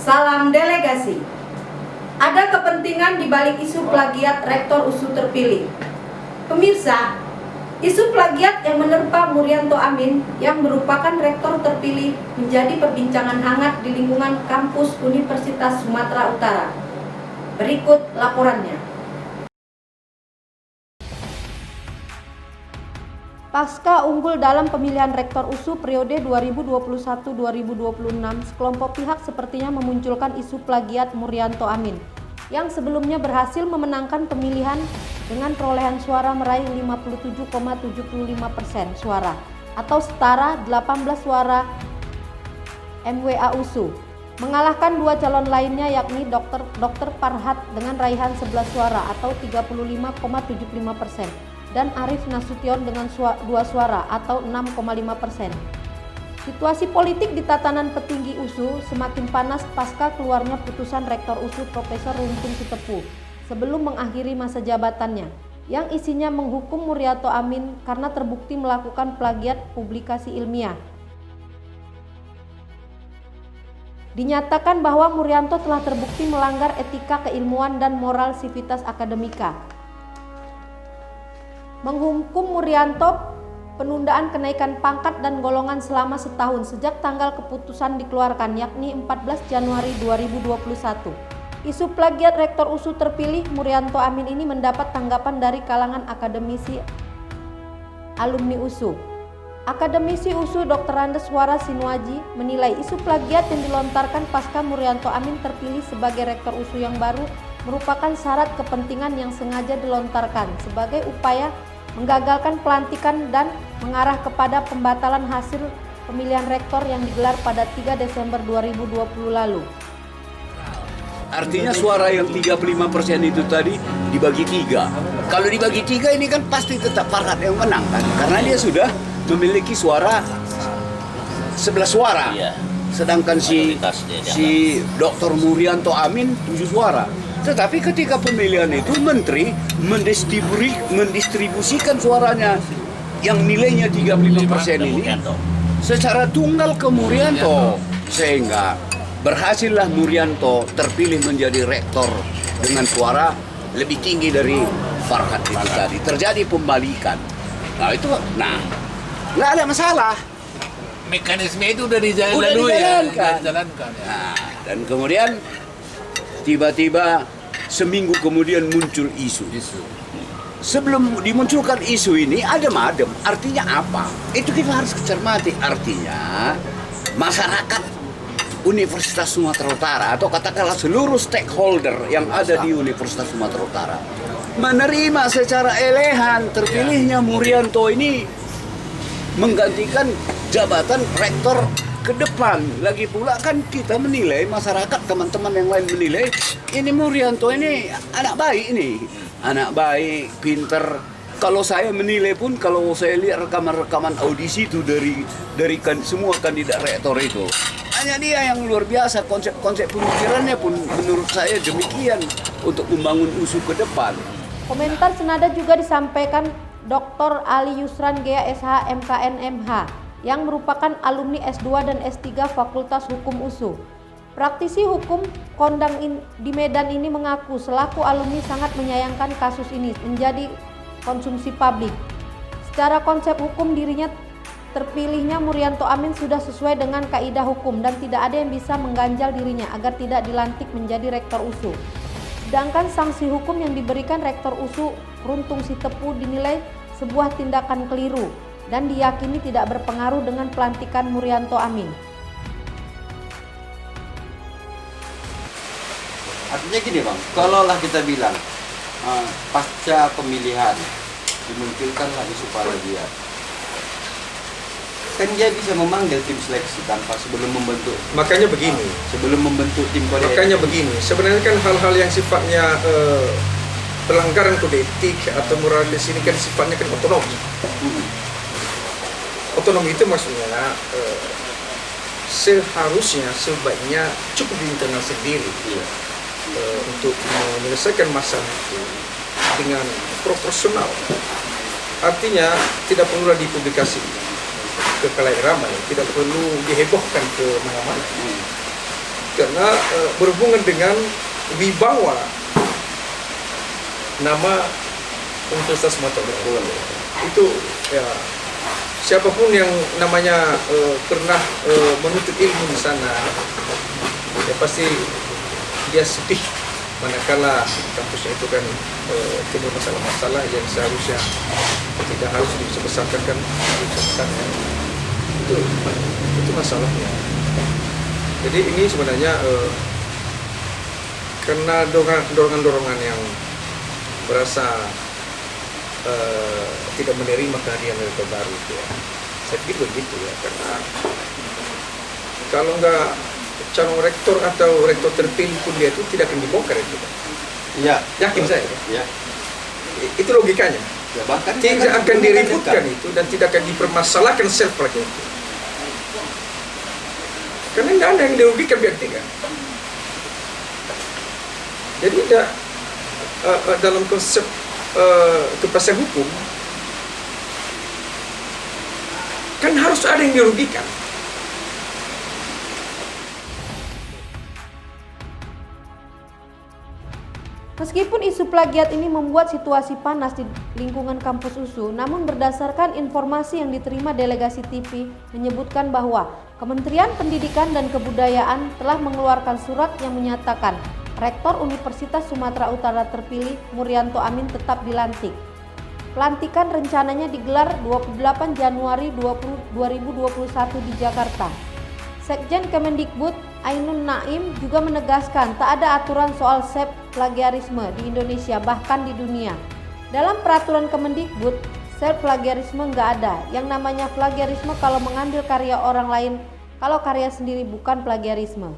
Salam delegasi. Ada kepentingan di balik isu plagiat Rektor USU terpilih. Pemirsa, isu plagiat yang menerpa Murianto Amin yang merupakan rektor terpilih menjadi perbincangan hangat di lingkungan kampus Universitas Sumatera Utara. Berikut laporannya. Pasca unggul dalam pemilihan rektor USU periode 2021-2026, sekelompok pihak sepertinya memunculkan isu plagiat Murianto Amin yang sebelumnya berhasil memenangkan pemilihan dengan perolehan suara meraih 57,75% suara atau setara 18 suara MWA USU, mengalahkan dua calon lainnya yakni Dr. Farhat dengan raihan 11 suara atau 35,75% dan Arief Nasution dengan 2 suara atau 6,5%. Situasi politik di tatanan petinggi USU semakin panas pasca keluarnya putusan Rektor USU Profesor Runtung Sitepu sebelum mengakhiri masa jabatannya, yang isinya menghukum Murianto Amin karena terbukti melakukan plagiat publikasi ilmiah. Dinyatakan bahwa Murianto telah terbukti melanggar etika keilmuan dan moral sivitas akademika. Menghukum Murianto penundaan kenaikan pangkat dan golongan selama setahun sejak tanggal keputusan dikeluarkan yakni 14 Januari 2021. Isu plagiat Rektor USU terpilih Murianto Amin ini mendapat tanggapan dari kalangan akademisi alumni USU. Akademisi USU Dr. Andes Wara Sinuaji menilai isu plagiat yang dilontarkan pasca Murianto Amin terpilih sebagai Rektor USU yang baru merupakan syarat kepentingan yang sengaja dilontarkan sebagai upaya menggagalkan pelantikan dan mengarah kepada pembatalan hasil pemilihan rektor yang digelar pada 3 Desember 2020 lalu. Artinya suara yang 35% itu tadi dibagi 3. Kalau dibagi 3 ini kan pasti tetap Farhat yang menang kan? Karena dia sudah memiliki suara 11 suara. Sedangkan si Dr. Murianto Amin 7 suara. Tetapi ketika pemilihan itu menteri mendistribusikan suaranya yang nilainya 35% ini secara tunggal ke Murianto, sehingga berhasillah Murianto terpilih menjadi rektor dengan suara lebih tinggi dari Farhat itu tadi. Terjadi pembalikan. Nggak ada masalah. Mekanisme itu udah dijalankan. Nah, dan kemudian tiba-tiba seminggu kemudian muncul isu. Sebelum dimunculkan isu ini ada madem. Artinya apa? Itu kita harus cermati. Artinya masyarakat Universitas Sumatera Utara atau katakanlah seluruh stakeholder yang ada di Universitas Sumatera Utara menerima secara elehan terpilihnya Murianto ini menggantikan jabatan rektor ke depan. Lagi pula kan kita menilai, masyarakat, teman-teman yang lain menilai ini Murianto ini anak baik ini. Anak baik, pinter. Kalau saya menilai pun, kalau saya lihat rekaman-rekaman audisi itu dari semua kandidat rektor itu, hanya dia yang luar biasa, konsep-konsep pemikirannya pun menurut saya demikian untuk membangun USU ke depan. Komentar senada juga disampaikan Dr. Ali Yusran Gea SH MKN MH yang merupakan alumni S2 dan S3 Fakultas Hukum USU. Praktisi hukum kondang di Medan ini mengaku selaku alumni sangat menyayangkan kasus ini menjadi konsumsi publik. Secara konsep hukum dirinya terpilihnya Murianto Amin sudah sesuai dengan kaidah hukum dan tidak ada yang bisa mengganjal dirinya agar tidak dilantik menjadi rektor USU. Sedangkan sanksi hukum yang diberikan rektor USU Runtung Sitepu dinilai sebuah tindakan keliru dan diyakini tidak berpengaruh dengan pelantikan Murianto Amin. Artinya gini Bang, kalaulah kita bilang pasca pemilihan dimunculkanlah isu plagiat, kan dia bisa memanggil tim seleksi tanpa sebelum membentuk. Makanya begini. Sebelum membentuk tim kode. Makanya begini. Sebenarnya kan hal-hal yang sifatnya pelanggaran kode etik atau moralis ini kan sifatnya kan otonomi. Otonomi itu maksudnya seharusnya sebaiknya cukup di internal sendiri untuk menyelesaikan masalah itu dengan proporsional. Artinya tidak perlulah dipublikasi ke khalayak ramai, tidak perlu dihebohkan ke mana-mana. karena berhubungan dengan wibawa nama Universitas Sumatera Utara. Itu ya, siapapun yang namanya pernah menuntut ilmu di sana, ya pasti dia sedih manakala kampusnya itu kan timbul masalah-masalah yang seharusnya tidak harus dibesarkan kan dibesarkan. Itu masalahnya. Jadi ini sebenarnya karena dorongan-dorongan yang berasa tidak menerima kehadiran rektor baru itu ya. Saya pikir begitu ya, karena kalau nggak calon rektor atau rektor terpilih pun dia itu tidak akan dibongkar itu. Iya. Yakin saya. Ya. Itu logikanya. Ya, bahkan Tidak akan diributkan itu dan tidak akan dipermasalahkan self lagi itu. Karena tidak ada yang dirugikan pihak tiga. Jadi tidak dalam konsep kepastian hukum kan harus ada yang dirugikan. Meskipun isu plagiat ini membuat situasi panas di lingkungan kampus USU, namun berdasarkan informasi yang diterima delegasi TV menyebutkan bahwa Kementerian Pendidikan dan Kebudayaan telah mengeluarkan surat yang menyatakan Rektor Universitas Sumatera Utara terpilih Murianto Amin tetap dilantik. Pelantikan rencananya digelar 28 Januari 2021 di Jakarta. Sekjen Kemendikbud Ainun Naim juga menegaskan tak ada aturan soal self plagiarisme di Indonesia bahkan di dunia. Dalam peraturan Kemendikbud, self plagiarisme nggak ada. Yang namanya plagiarisme kalau mengambil karya orang lain, kalau karya sendiri bukan plagiarisme.